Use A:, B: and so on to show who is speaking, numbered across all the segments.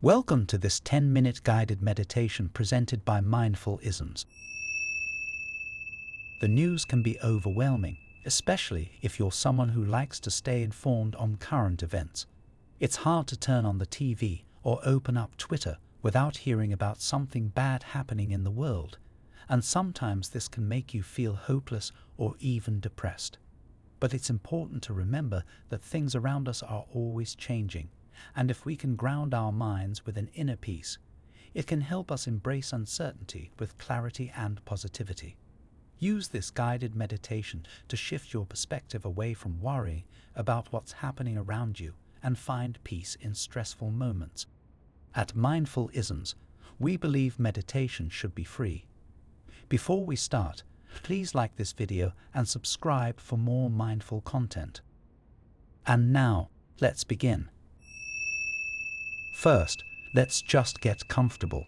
A: Welcome to this 10-minute guided meditation presented by Mindfulisms. The news can be overwhelming, especially if you're someone who likes to stay informed on current events. It's hard to turn on the TV or open up Twitter without hearing about something bad happening in the world, and sometimes this can make you feel hopeless or even depressed. But it's important to remember that things around us are always changing, and if we can ground our minds with an inner peace, it can help us embrace uncertainty with clarity and positivity. Use this guided meditation to shift your perspective away from worrying about what's happening around you and find peace in stressful moments. At Mindfulisms, we believe meditation should be free. Before we start, please like this video and subscribe for more mindful content. And now, let's begin. First, let's just get comfortable.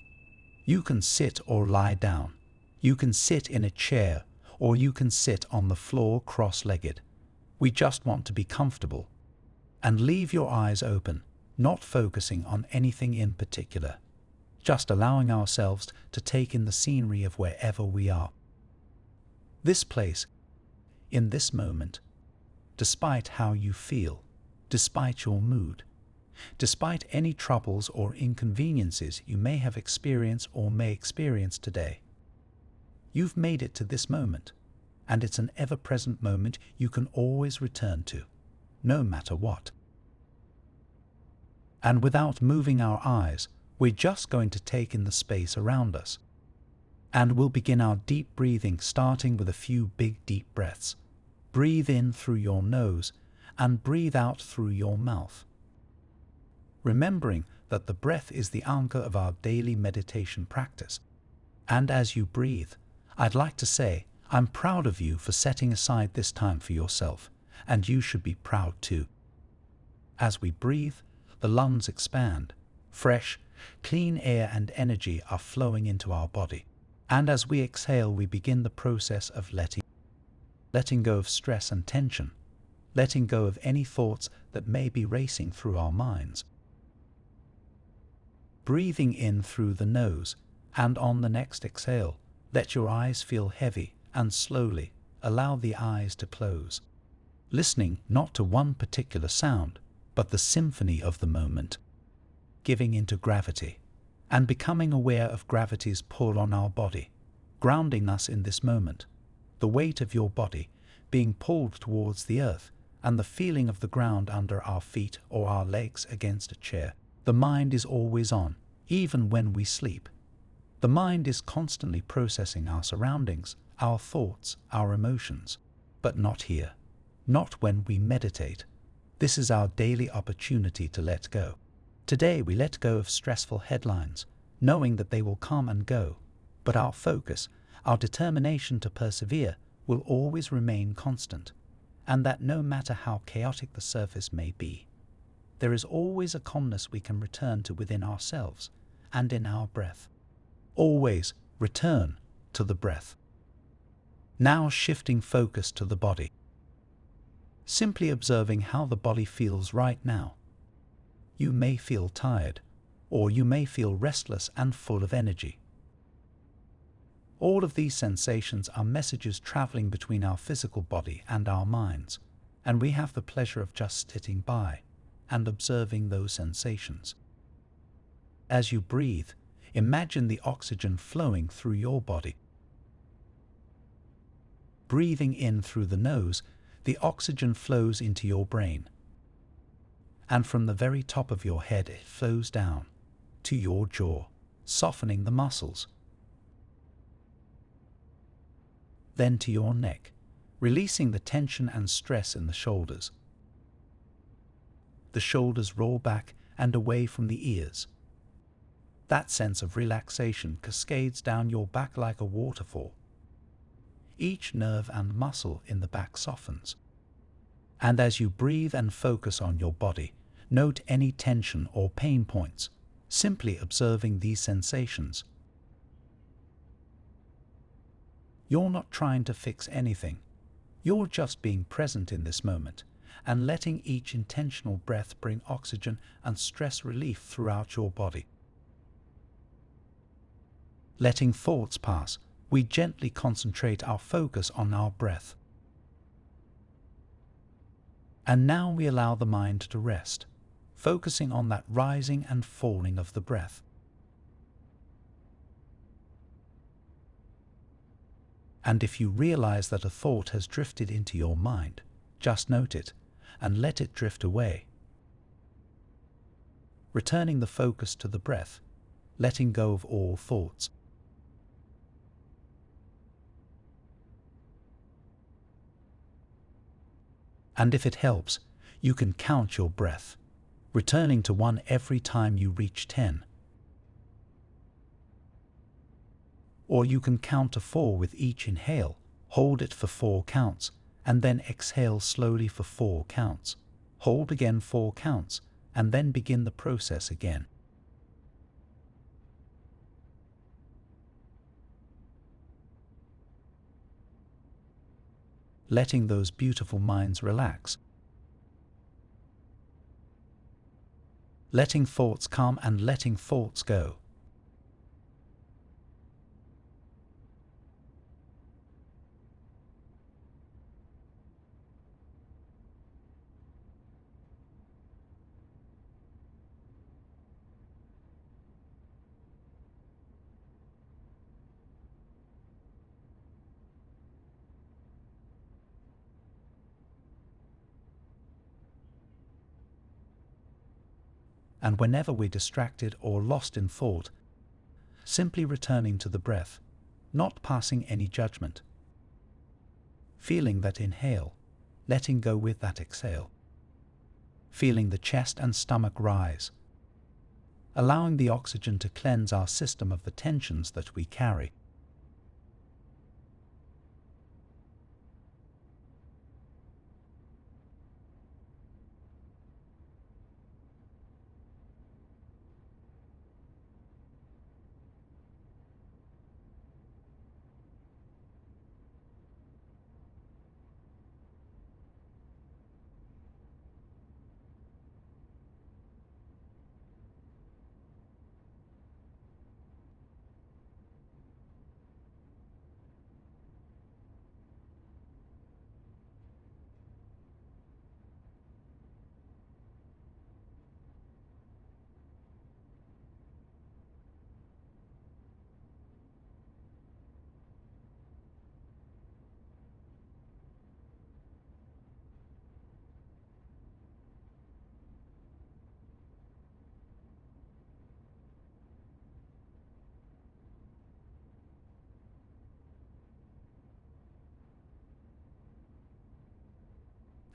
A: You can sit or lie down. You can sit in a chair, or you can sit on the floor cross-legged. We just want to be comfortable. And leave your eyes open, not focusing on anything in particular. Just allowing ourselves to take in the scenery of wherever we are. This place, in this moment, despite how you feel, despite your mood, despite any troubles or inconveniences you may have experienced or may experience today. You've made it to this moment, and it's an ever-present moment you can always return to, no matter what. And without moving our eyes, we're just going to take in the space around us. And we'll begin our deep breathing, starting with a few big deep breaths. Breathe in through your nose and breathe out through your mouth. Remembering that the breath is the anchor of our daily meditation practice. And as you breathe, I'd like to say, I'm proud of you for setting aside this time for yourself, and you should be proud too. As we breathe, the lungs expand. Fresh, clean air and energy are flowing into our body. And as we exhale, we begin the process of letting go of stress and tension, letting go of any thoughts that may be racing through our minds. Breathing in through the nose, and on the next exhale, let your eyes feel heavy and slowly allow the eyes to close. Listening not to one particular sound, but the symphony of the moment. Giving into gravity, and becoming aware of gravity's pull on our body, grounding us in this moment. The weight of your body being pulled towards the earth, and the feeling of the ground under our feet or our legs against a chair. The mind is always on, even when we sleep. The mind is constantly processing our surroundings, our thoughts, our emotions. But not here. Not when we meditate. This is our daily opportunity to let go. Today we let go of stressful headlines, knowing that they will come and go. But our focus, our determination to persevere, will always remain constant. And that no matter how chaotic the surface may be, there is always a calmness we can return to within ourselves and in our breath. Always return to the breath. Now shifting focus to the body. Simply observing how the body feels right now. You may feel tired, or you may feel restless and full of energy. All of these sensations are messages traveling between our physical body and our minds, and we have the pleasure of just sitting by and observing those sensations. As you breathe, imagine the oxygen flowing through your body. Breathing in through the nose, the oxygen flows into your brain. And from the very top of your head, it flows down to your jaw, softening the muscles. Then to your neck, releasing the tension and stress in the shoulders. The shoulders roll back and away from the ears. That sense of relaxation cascades down your back like a waterfall. Each nerve and muscle in the back softens. And as you breathe and focus on your body, note any tension or pain points, simply observing these sensations. You're not trying to fix anything. You're just being present in this moment and letting each intentional breath bring oxygen and stress relief throughout your body. Letting thoughts pass, we gently concentrate our focus on our breath. And now we allow the mind to rest, focusing on that rising and falling of the breath. And if you realize that a thought has drifted into your mind, just note it and let it drift away. Returning the focus to the breath, letting go of all thoughts. And if it helps, you can count your breath, returning to 1 every time you reach 10. Or you can count to 4 with each inhale, hold it for 4 counts, and then exhale slowly for 4 counts. Hold again 4 counts, and then begin the process again. Letting those beautiful minds relax. Letting thoughts come and letting thoughts go. And whenever we're distracted or lost in thought, simply returning to the breath, not passing any judgment. Feeling that inhale, letting go with that exhale. Feeling the chest and stomach rise, allowing the oxygen to cleanse our system of the tensions that we carry.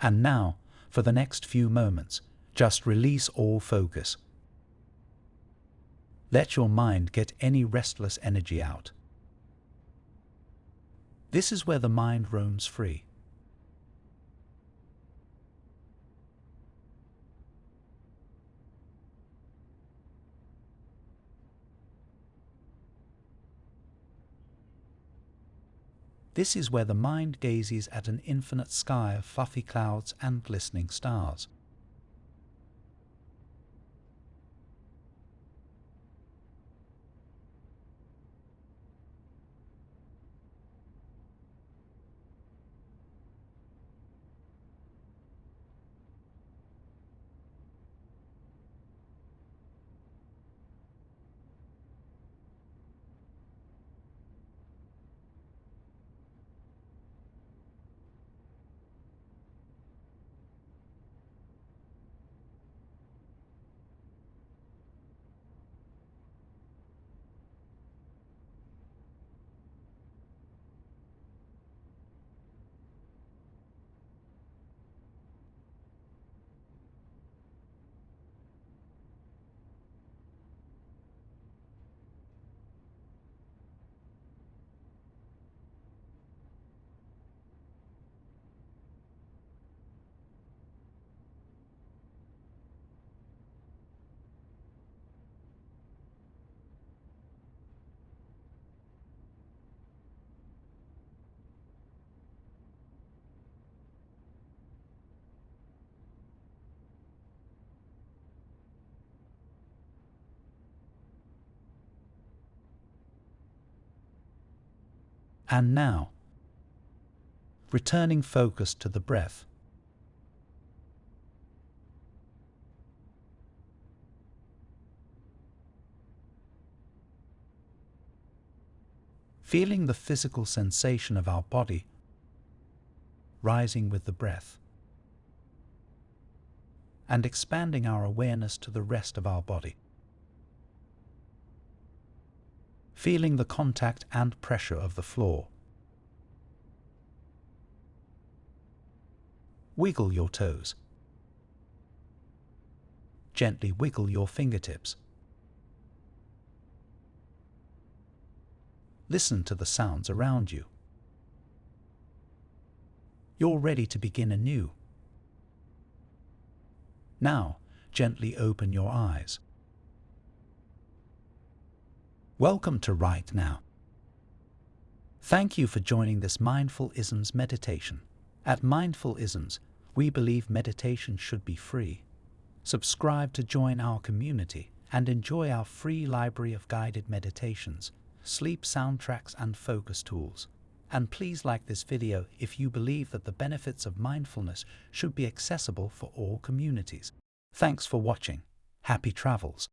A: And now, for the next few moments, just release all focus. Let your mind get any restless energy out. This is where the mind roams free. This is where the mind gazes at an infinite sky of fluffy clouds and glistening stars. And now, returning focus to the breath. Feeling the physical sensation of our body rising with the breath, and expanding our awareness to the rest of our body. Feeling the contact and pressure of the floor. Wiggle your toes. Gently wiggle your fingertips. Listen to the sounds around you. You're ready to begin anew. Now, gently open your eyes. Welcome to Right Now. Thank you for joining this mindfulisms meditation. At Mindfulisms, we believe meditation should be free. Subscribe to join our community and enjoy our free library of guided meditations, sleep soundtracks and focus tools. And please like this video if you believe that the benefits of mindfulness should be accessible for all communities. Thanks for watching. Happy travels.